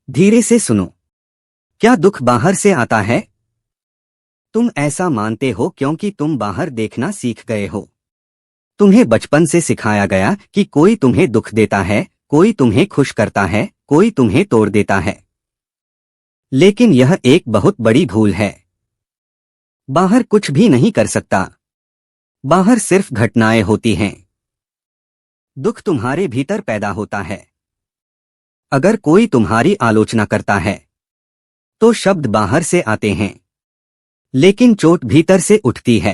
धीरे से सुनो। क्या दुख बाहर से आता है? तुम ऐसा मानते हो क्योंकि तुम बाहर देखना सीख गए हो। तुम्हें बचपन से सिखाया गया कि कोई तुम्हें दुख देता है, कोई तुम्हें खुश करता है, कोई तुम्हें तोड़ देता है। लेकिन यह एक बहुत बड़ी भूल है। बाहर कुछ भी नहीं कर सकता। बाहर सिर्फ घटनाएं होती हैं। दुख तुम्हारे भीतर पैदा होता है। अगर कोई तुम्हारी आलोचना करता है तो शब्द बाहर से आते हैं, लेकिन चोट भीतर से उठती है।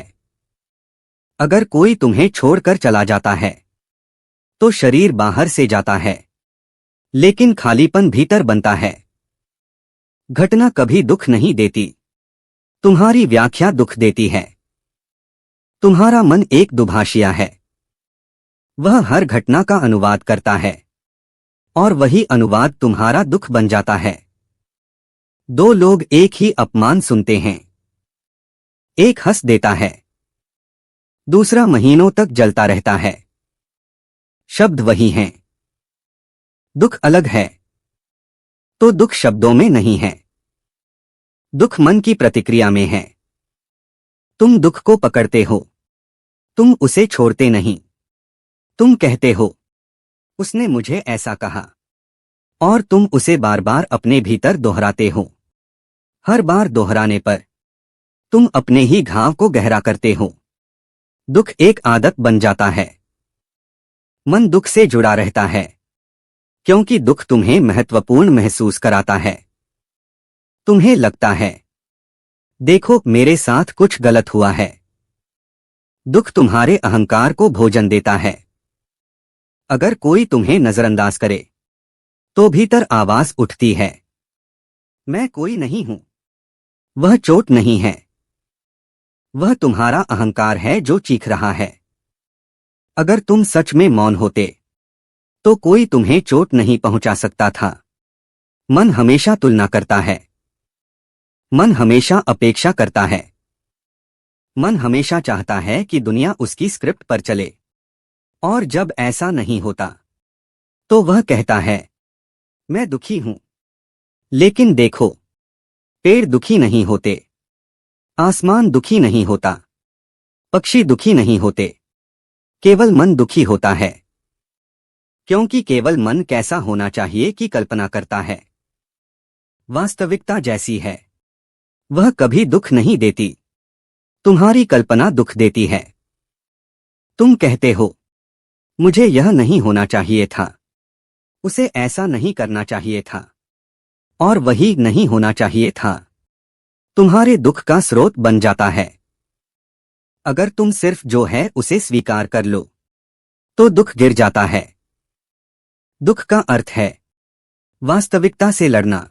अगर कोई तुम्हें छोड़कर चला जाता है तो शरीर बाहर से जाता है, लेकिन खालीपन भीतर बनता है। घटना कभी दुख नहीं देती, तुम्हारी व्याख्या दुख देती है। तुम्हारा मन एक दुभाषिया है। वह हर घटना का अनुवाद करता है और वही अनुवाद तुम्हारा दुख बन जाता है। दो लोग एक ही अपमान सुनते हैं। एक हंस देता है, दूसरा महीनों तक जलता रहता है। शब्द वही हैं, दुख अलग है। तो दुख शब्दों में नहीं है, दुख मन की प्रतिक्रिया में है। तुम दुख को पकड़ते हो, तुम उसे छोड़ते नहीं। तुम कहते हो, उसने मुझे ऐसा कहा, और तुम उसे बार बार अपने भीतर दोहराते हो। हर बार दोहराने पर तुम अपने ही घाव को गहरा करते हो। दुख एक आदत बन जाता है। मन दुख से जुड़ा रहता है क्योंकि दुख तुम्हें महत्वपूर्ण महसूस कराता है। तुम्हें लगता है, देखो मेरे साथ कुछ गलत हुआ है। दुख तुम्हारे अहंकार को भोजन देता है। अगर कोई तुम्हें नजरअंदाज करे तो भीतर आवाज उठती है, मैं कोई नहीं हूं। वह चोट नहीं है, वह तुम्हारा अहंकार है जो चीख रहा है। अगर तुम सच में मौन होते तो कोई तुम्हें चोट नहीं पहुंचा सकता था। मन हमेशा तुलना करता है। मन हमेशा अपेक्षा करता है। मन हमेशा चाहता है कि दुनिया उसकी स्क्रिप्ट पर चले, और जब ऐसा नहीं होता तो वह कहता है, मैं दुखी हूं। लेकिन देखो, पेड़ दुखी नहीं होते, आसमान दुखी नहीं होता, पक्षी दुखी नहीं होते। केवल मन दुखी होता है, क्योंकि केवल मन कैसा होना चाहिए की कल्पना करता है। वास्तविकता जैसी है वह कभी दुख नहीं देती। तुम्हारी कल्पना दुख देती है। तुम कहते हो, मुझे यह नहीं होना चाहिए था, उसे ऐसा नहीं करना चाहिए था, और वही नहीं होना चाहिए था। तुम्हारे दुख का स्रोत बन जाता है। अगर तुम सिर्फ जो है उसे स्वीकार कर लो तो दुख गिर जाता है। दुख का अर्थ है वास्तविकता से लड़ना।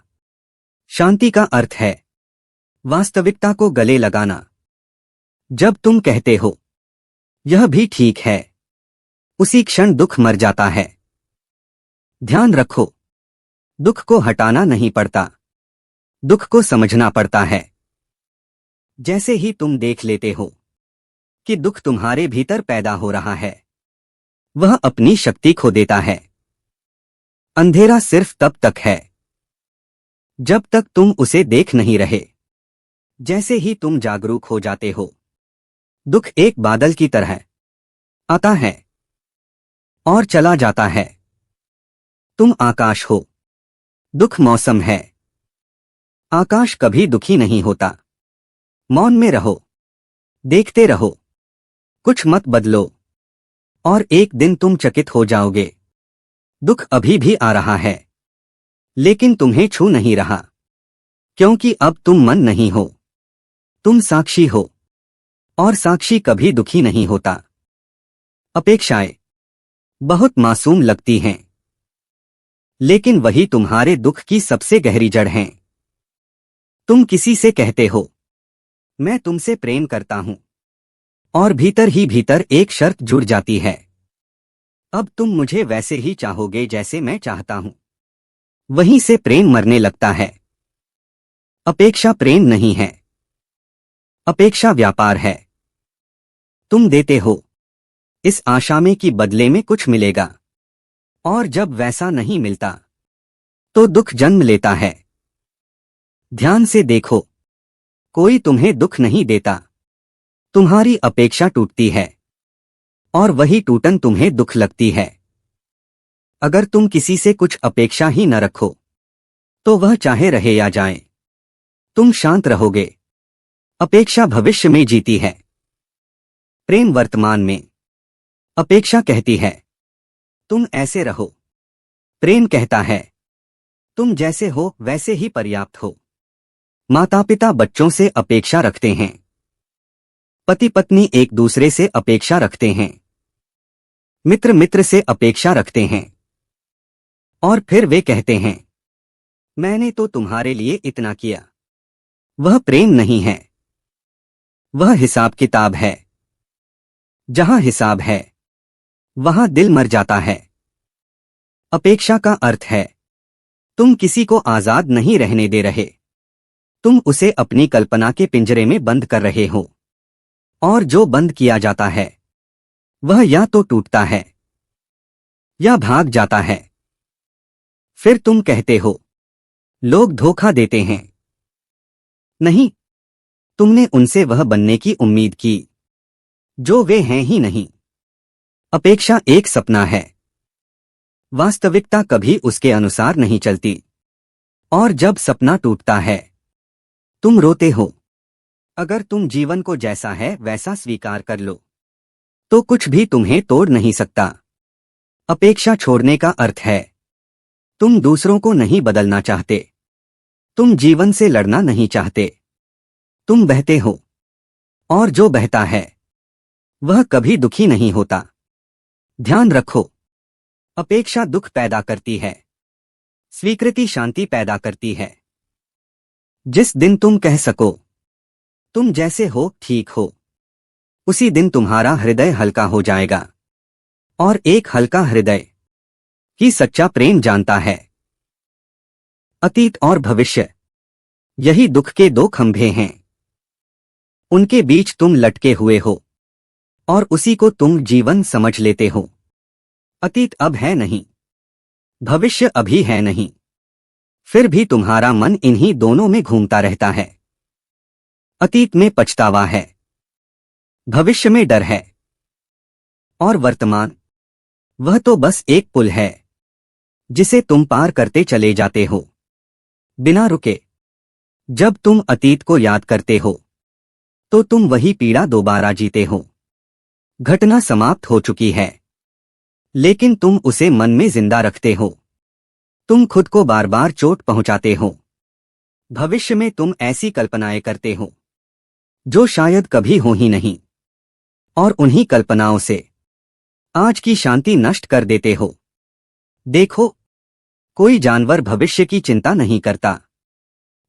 शांति का अर्थ है वास्तविकता को गले लगाना। जब तुम कहते हो, यह भी ठीक है, उसी क्षण दुख मर जाता है। ध्यान रखो, दुख को हटाना नहीं पड़ता, दुख को समझना पड़ता है। जैसे ही तुम देख लेते हो कि दुख तुम्हारे भीतर पैदा हो रहा है, वह अपनी शक्ति खो देता है। अंधेरा सिर्फ तब तक है जब तक तुम उसे देख नहीं रहे। जैसे ही तुम जागरूक हो जाते हो, दुख एक बादल की तरह आता है और चला जाता है। तुम आकाश हो, दुख मौसम है। आकाश कभी दुखी नहीं होता। मौन में रहो, देखते रहो, कुछ मत बदलो, और एक दिन तुम चकित हो जाओगे। दुख अभी भी आ रहा है, लेकिन तुम्हें छू नहीं रहा, क्योंकि अब तुम मन नहीं हो, तुम साक्षी हो, और साक्षी कभी दुखी नहीं होता। अपेक्षाएं बहुत मासूम लगती हैं, लेकिन वही तुम्हारे दुख की सबसे गहरी जड़ हैं। तुम किसी से कहते हो, मैं तुमसे प्रेम करता हूं, और भीतर ही भीतर एक शर्त जुड़ जाती है, अब तुम मुझे वैसे ही चाहोगे जैसे मैं चाहता हूं। वहीं से प्रेम मरने लगता है। अपेक्षा प्रेम नहीं है, अपेक्षा व्यापार है। तुम देते हो इस आशा में कि बदले में कुछ मिलेगा, और जब वैसा नहीं मिलता तो दुख जन्म लेता है। ध्यान से देखो, कोई तुम्हें दुख नहीं देता, तुम्हारी अपेक्षा टूटती है और वही टूटन तुम्हें दुख लगती है। अगर तुम किसी से कुछ अपेक्षा ही न रखो तो वह चाहे रहे या जाए, तुम शांत रहोगे। अपेक्षा भविष्य में जीती है, प्रेम वर्तमान में। अपेक्षा कहती है तुम ऐसे रहो, प्रेम कहता है तुम जैसे हो वैसे ही पर्याप्त हो। माता पिता बच्चों से अपेक्षा रखते हैं, पति पत्नी एक दूसरे से अपेक्षा रखते हैं, मित्र मित्र से अपेक्षा रखते हैं और फिर वे कहते हैं मैंने तो तुम्हारे लिए इतना किया। वह प्रेम नहीं है, वह हिसाब किताब है। जहां हिसाब है वहां दिल मर जाता है। अपेक्षा का अर्थ है तुम किसी को आजाद नहीं रहने दे रहे, तुम उसे अपनी कल्पना के पिंजरे में बंद कर रहे हो। और जो बंद किया जाता है वह या तो टूटता है या भाग जाता है। फिर तुम कहते हो लोग धोखा देते हैं। नहीं, तुमने उनसे वह बनने की उम्मीद की जो वे हैं ही नहीं। अपेक्षा एक सपना है, वास्तविकता कभी उसके अनुसार नहीं चलती। और जब सपना टूटता है तुम रोते हो। अगर तुम जीवन को जैसा है वैसा स्वीकार कर लो तो कुछ भी तुम्हें तोड़ नहीं सकता। अपेक्षा छोड़ने का अर्थ है तुम दूसरों को नहीं बदलना चाहते, तुम जीवन से लड़ना नहीं चाहते, तुम बहते हो और जो बहता है वह कभी दुखी नहीं होता। ध्यान रखो, अपेक्षा दुख पैदा करती है, स्वीकृति शांति पैदा करती है। जिस दिन तुम कह सको तुम जैसे हो ठीक हो, उसी दिन तुम्हारा हृदय हल्का हो जाएगा। और एक हल्का हृदय ही सच्चा प्रेम जानता है। अतीत और भविष्य, यही दुख के दो खंभे हैं। उनके बीच तुम लटके हुए हो और उसी को तुम जीवन समझ लेते हो। अतीत अब है नहीं, भविष्य अभी है नहीं, फिर भी तुम्हारा मन इन्हीं दोनों में घूमता रहता है। अतीत में पछतावा है, भविष्य में डर है और वर्तमान, वह तो बस एक पुल है जिसे तुम पार करते चले जाते हो बिना रुके। जब तुम अतीत को याद करते हो तो तुम वही पीड़ा दोबारा जीते हो। घटना समाप्त हो चुकी है लेकिन तुम उसे मन में जिंदा रखते हो। तुम खुद को बार बार चोट पहुंचाते हो। भविष्य में तुम ऐसी कल्पनाएं करते हो जो शायद कभी हो ही नहीं, और उन्हीं कल्पनाओं से आज की शांति नष्ट कर देते हो। देखो, कोई जानवर भविष्य की चिंता नहीं करता,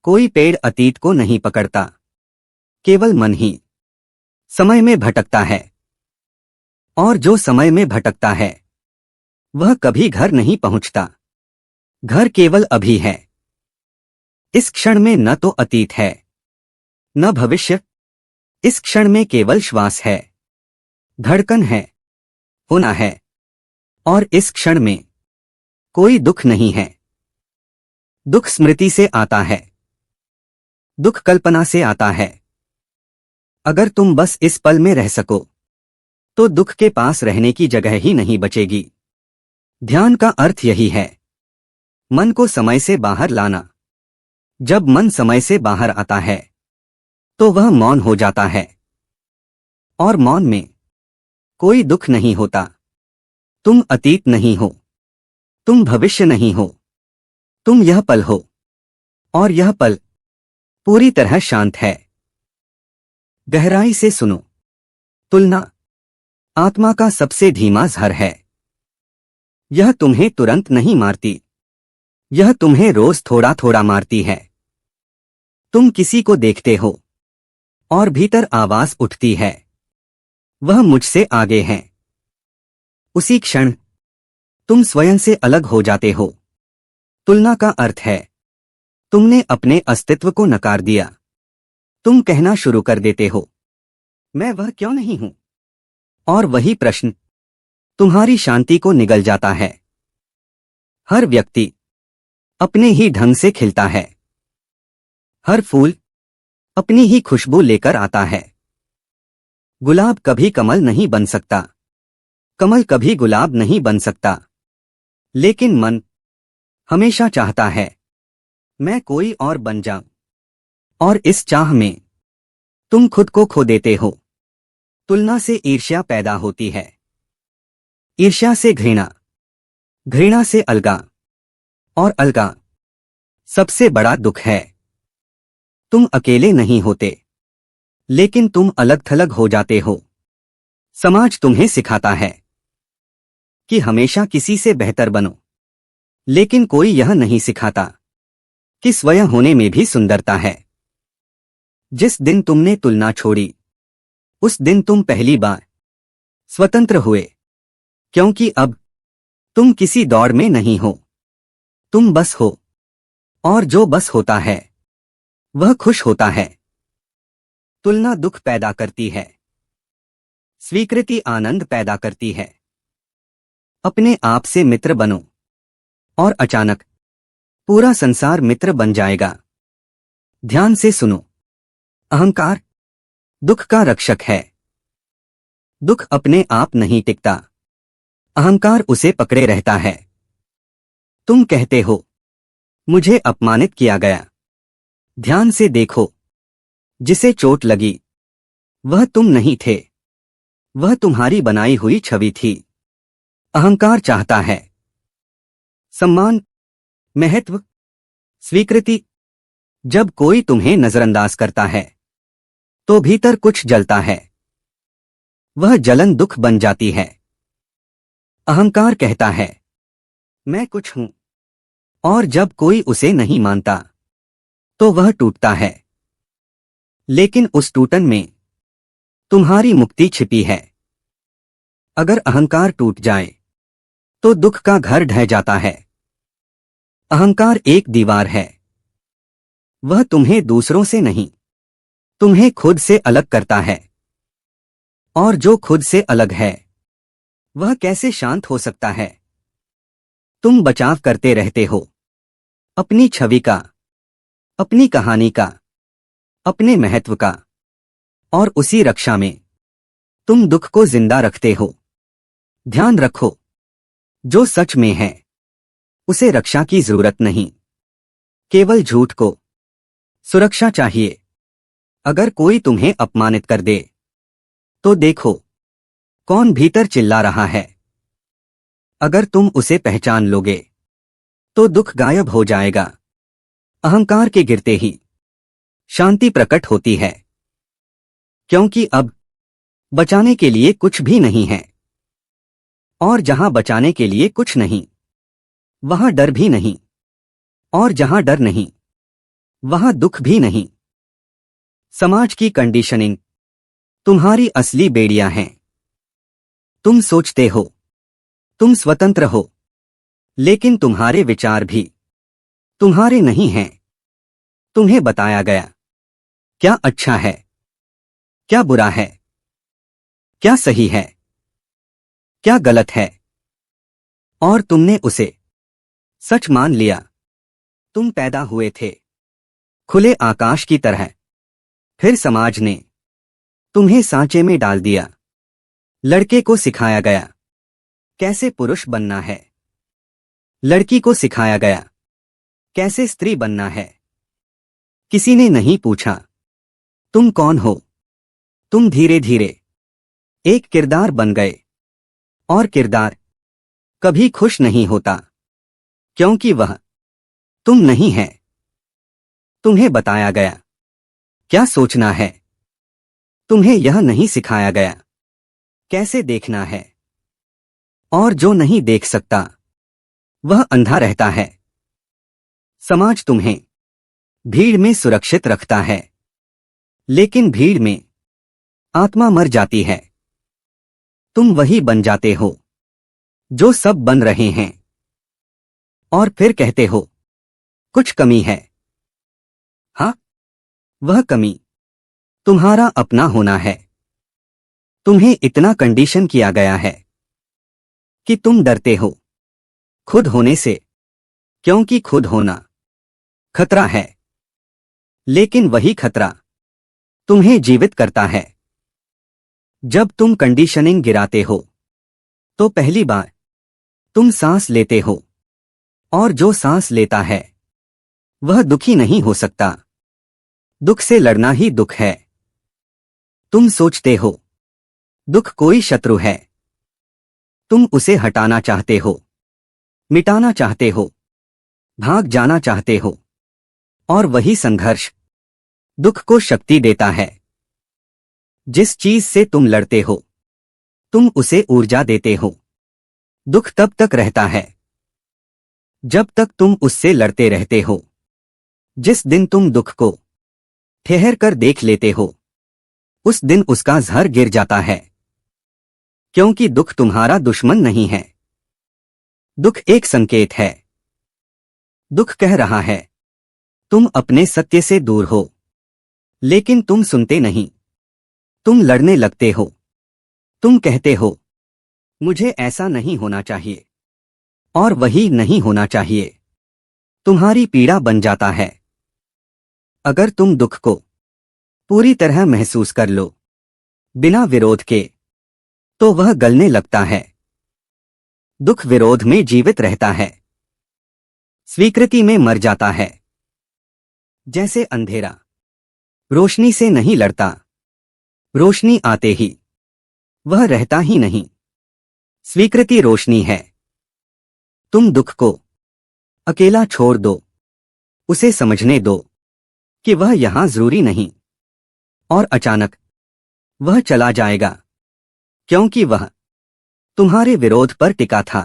कोई पेड़ अतीत को नहीं पकड़ता, केवल मन ही समय में भटकता है। और जो समय में भटकता है वह कभी घर नहीं पहुंचता। घर केवल अभी है। इस क्षण में न तो अतीत है न भविष्य, इस क्षण में केवल श्वास है, धड़कन है, होना है। और इस क्षण में कोई दुख नहीं है। दुख स्मृति से आता है, दुख कल्पना से आता है। अगर तुम बस इस पल में रह सको तो दुख के पास रहने की जगह ही नहीं बचेगी। ध्यान का अर्थ यही है, मन को समय से बाहर लाना। जब मन समय से बाहर आता है तो वह मौन हो जाता है, और मौन में कोई दुख नहीं होता। तुम अतीत नहीं हो, तुम भविष्य नहीं हो, तुम यह पल हो, और यह पल पूरी तरह शांत है। गहराई से सुनो, तुलना आत्मा का सबसे धीमा जहर है। यह तुम्हें तुरंत नहीं मारती, यह तुम्हें रोज थोड़ा थोड़ा मारती है। तुम किसी को देखते हो और भीतर आवाज उठती है, वह मुझसे आगे है। उसी क्षण तुम स्वयं से अलग हो जाते हो। तुलना का अर्थ है तुमने अपने अस्तित्व को नकार दिया। तुम कहना शुरू कर देते हो, मैं वह क्यों नहीं हूं? और वही प्रश्न तुम्हारी शांति को निगल जाता है। हर व्यक्ति अपने ही ढंग से खिलता है। हर फूल अपनी ही खुशबू लेकर आता है। गुलाब कभी कमल नहीं बन सकता, कमल कभी गुलाब नहीं बन सकता, लेकिन मन हमेशा चाहता है मैं कोई और बन जाऊं। और इस चाह में तुम खुद को खो देते हो। तुलना से ईर्ष्या पैदा होती है, ईर्ष्या से घृणा, घृणा से अलगा, और अलगा सबसे बड़ा दुख है। तुम अकेले नहीं होते, लेकिन तुम अलग थलग हो जाते हो। समाज तुम्हें सिखाता है कि हमेशा किसी से बेहतर बनो, लेकिन कोई यह नहीं सिखाता कि स्वयं होने में भी सुंदरता है। जिस दिन तुमने तुलना छोड़ी, उस दिन तुम पहली बार स्वतंत्र हुए, क्योंकि अब तुम किसी दौड़ में नहीं हो, तुम बस हो। और जो बस होता है वह खुश होता है। तुलना दुख पैदा करती है, स्वीकृति आनंद पैदा करती है। अपने आप से मित्र बनो, और अचानक पूरा संसार मित्र बन जाएगा। ध्यान से सुनो, अहंकार दुख का रक्षक है। दुख अपने आप नहीं टिकता, अहंकार उसे पकड़े रहता है। तुम कहते हो मुझे अपमानित किया गया। ध्यान से देखो, जिसे चोट लगी वह तुम नहीं थे, वह तुम्हारी बनाई हुई छवि थी। अहंकार चाहता है सम्मान, महत्व, स्वीकृति। जब कोई तुम्हें नजरअंदाज करता है तो भीतर कुछ जलता है, वह जलन दुख बन जाती है। अहंकार कहता है मैं कुछ हूं, और जब कोई उसे नहीं मानता तो वह टूटता है। लेकिन उस टूटन में तुम्हारी मुक्ति छिपी है। अगर अहंकार टूट जाए तो दुख का घर ढह जाता है। अहंकार एक दीवार है, वह तुम्हें दूसरों से नहीं, तुम्हें खुद से अलग करता है। और जो खुद से अलग है वह कैसे शांत हो सकता है? तुम बचाव करते रहते हो, अपनी छवि का, अपनी कहानी का, अपने महत्व का, और उसी रक्षा में तुम दुख को जिंदा रखते हो। ध्यान रखो, जो सच में है उसे रक्षा की जरूरत नहीं, केवल झूठ को सुरक्षा चाहिए। अगर कोई तुम्हें अपमानित कर दे तो देखो कौन भीतर चिल्ला रहा है। अगर तुम उसे पहचान लोगे तो दुख गायब हो जाएगा। अहंकार के गिरते ही शांति प्रकट होती है, क्योंकि अब बचाने के लिए कुछ भी नहीं है। और जहां बचाने के लिए कुछ नहीं, वहां डर भी नहीं, और जहां डर नहीं वहां दुख भी नहीं। समाज की कंडीशनिंग तुम्हारी असली बेड़ियां हैं। तुम सोचते हो तुम स्वतंत्र हो, लेकिन तुम्हारे विचार भी तुम्हारे नहीं हैं। तुम्हें बताया गया क्या अच्छा है, क्या बुरा है, क्या सही है, क्या गलत है, और तुमने उसे सच मान लिया। तुम पैदा हुए थे खुले आकाश की तरह, फिर समाज ने तुम्हें सांचे में डाल दिया। लड़के को सिखाया गया कैसे पुरुष बनना है, लड़की को सिखाया गया कैसे स्त्री बनना है। किसी ने नहीं पूछा तुम कौन हो। तुम धीरे धीरे एक किरदार बन गए, और किरदार कभी खुश नहीं होता, क्योंकि वह तुम नहीं है। तुम्हें बताया गया क्या सोचना है, तुम्हें यह नहीं सिखाया गया कैसे देखना है। और जो नहीं देख सकता वह अंधा रहता है। समाज तुम्हें भीड़ में सुरक्षित रखता है, लेकिन भीड़ में आत्मा मर जाती है। तुम वही बन जाते हो जो सब बन रहे हैं, और फिर कहते हो कुछ कमी है। हाँ, वह कमी तुम्हारा अपना होना है। तुम्हें इतना कंडीशन किया गया है कि तुम डरते हो खुद होने से, क्योंकि खुद होना खतरा है, लेकिन वही खतरा तुम्हें जीवित करता है। जब तुम कंडीशनिंग गिराते हो तो पहली बार तुम सांस लेते हो, और जो सांस लेता है वह दुखी नहीं हो सकता। दुख से लड़ना ही दुख है। तुम सोचते हो दुख कोई शत्रु है, तुम उसे हटाना चाहते हो, मिटाना चाहते हो, भाग जाना चाहते हो, और वही संघर्ष दुख को शक्ति देता है। जिस चीज से तुम लड़ते हो तुम उसे ऊर्जा देते हो। दुख तब तक रहता है जब तक तुम उससे लड़ते रहते हो। जिस दिन तुम दुख को ठहर कर देख लेते हो उस दिन उसका ज़हर गिर जाता है, क्योंकि दुख तुम्हारा दुश्मन नहीं है। दुख एक संकेत है। दुख कह रहा है तुम अपने सत्य से दूर हो, लेकिन तुम सुनते नहीं। तुम लड़ने लगते हो। तुम कहते हो मुझे ऐसा नहीं होना चाहिए, और वही नहीं होना चाहिए तुम्हारी पीड़ा बन जाता है। अगर तुम दुख को पूरी तरह महसूस कर लो बिना विरोध के, तो वह गलने लगता है। दुख विरोध में जीवित रहता है, स्वीकृति में मर जाता है। जैसे अंधेरा रोशनी से नहीं लड़ता, रोशनी आते ही वह रहता ही नहीं। स्वीकृति रोशनी है। तुम दुख को अकेला छोड़ दो, उसे समझने दो कि वह यहां जरूरी नहीं, और अचानक वह चला जाएगा, क्योंकि वह तुम्हारे विरोध पर टिका था।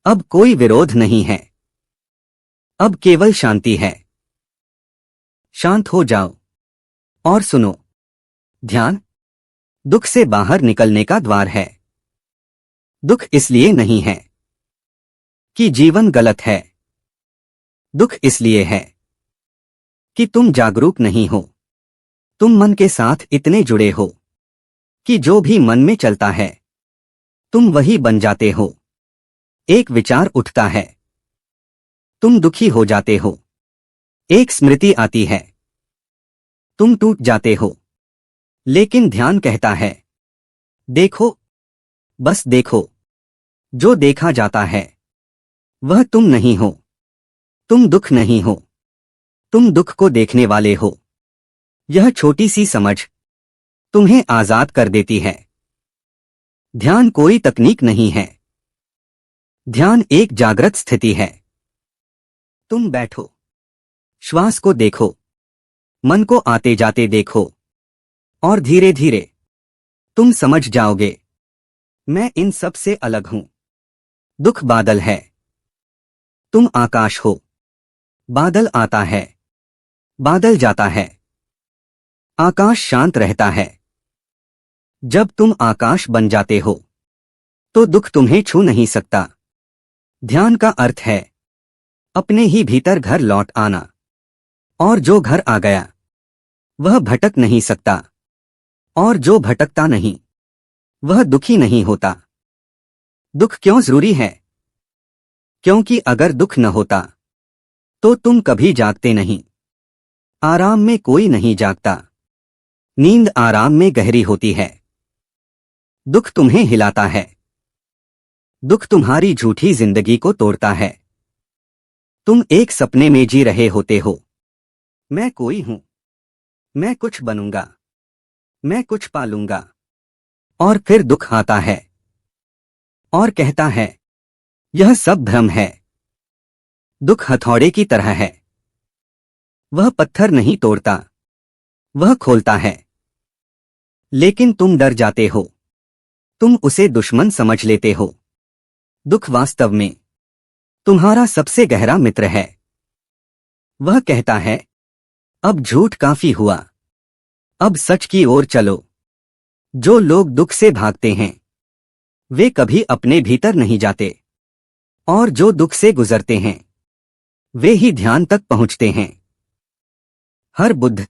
अब कोई विरोध नहीं है, अब केवल शांति है। शांत हो जाओ और सुनो। ध्यान दुख से बाहर निकलने का द्वार है। दुख इसलिए नहीं है कि जीवन गलत है, दुख इसलिए है कि तुम जागरूक नहीं हो। तुम मन के साथ इतने जुड़े हो कि जो भी मन में चलता है तुम वही बन जाते हो। एक विचार उठता है, तुम दुखी हो जाते हो। एक स्मृति आती है, तुम टूट जाते हो। लेकिन ध्यान कहता है देखो, बस देखो। जो देखा जाता है वह तुम नहीं हो। तुम दुख नहीं हो, तुम दुख को देखने वाले हो। यह छोटी सी समझ तुम्हें आजाद कर देती है। ध्यान कोई तकनीक नहीं है, ध्यान एक जागृत स्थिति है। तुम बैठो, श्वास को देखो, मन को आते जाते देखो, और धीरे धीरे तुम समझ जाओगे मैं इन सब से अलग हूं। दुख बादल है, तुम आकाश हो। बादल आता है, बादल जाता है, आकाश शांत रहता है। जब तुम आकाश बन जाते हो तो दुख तुम्हें छू नहीं सकता। ध्यान का अर्थ है अपने ही भीतर घर लौट आना, और जो घर आ गया वह भटक नहीं सकता, और जो भटकता नहीं वह दुखी नहीं होता। दुख क्यों जरूरी है? क्योंकि अगर दुख न होता तो तुम कभी जागते नहीं। आराम में कोई नहीं जागता, नींद आराम में गहरी होती है। दुख तुम्हें हिलाता है, दुख तुम्हारी झूठी जिंदगी को तोड़ता है। तुम एक सपने में जी रहे होते हो, मैं कोई हूं, मैं कुछ बनूंगा, मैं कुछ पालूंगा, और फिर दुख आता है और कहता है यह सब भ्रम है। दुख हथौड़े की तरह है, वह पत्थर नहीं तोड़ता, वह खोलता है। लेकिन तुम डर जाते हो, तुम उसे दुश्मन समझ लेते हो। दुख वास्तव में तुम्हारा सबसे गहरा मित्र है। वह कहता है अब झूठ काफी हुआ, अब सच की ओर चलो। जो लोग दुख से भागते हैं वे कभी अपने भीतर नहीं जाते, और जो दुख से गुजरते हैं वे ही ध्यान तक पहुंचते हैं। हर बुद्ध,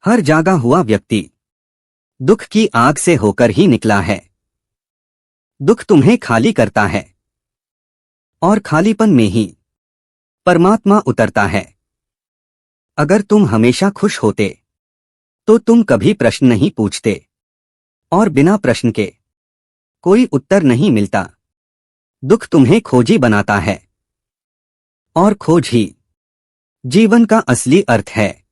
हर जागा हुआ व्यक्ति दुख की आग से होकर ही निकला है। दुख तुम्हें खाली करता है, और खालीपन में ही परमात्मा उतरता है। अगर तुम हमेशा खुश होते तो तुम कभी प्रश्न नहीं पूछते, और बिना प्रश्न के कोई उत्तर नहीं मिलता। दुख तुम्हें खोजी बनाता है, और खोज ही जीवन का असली अर्थ है।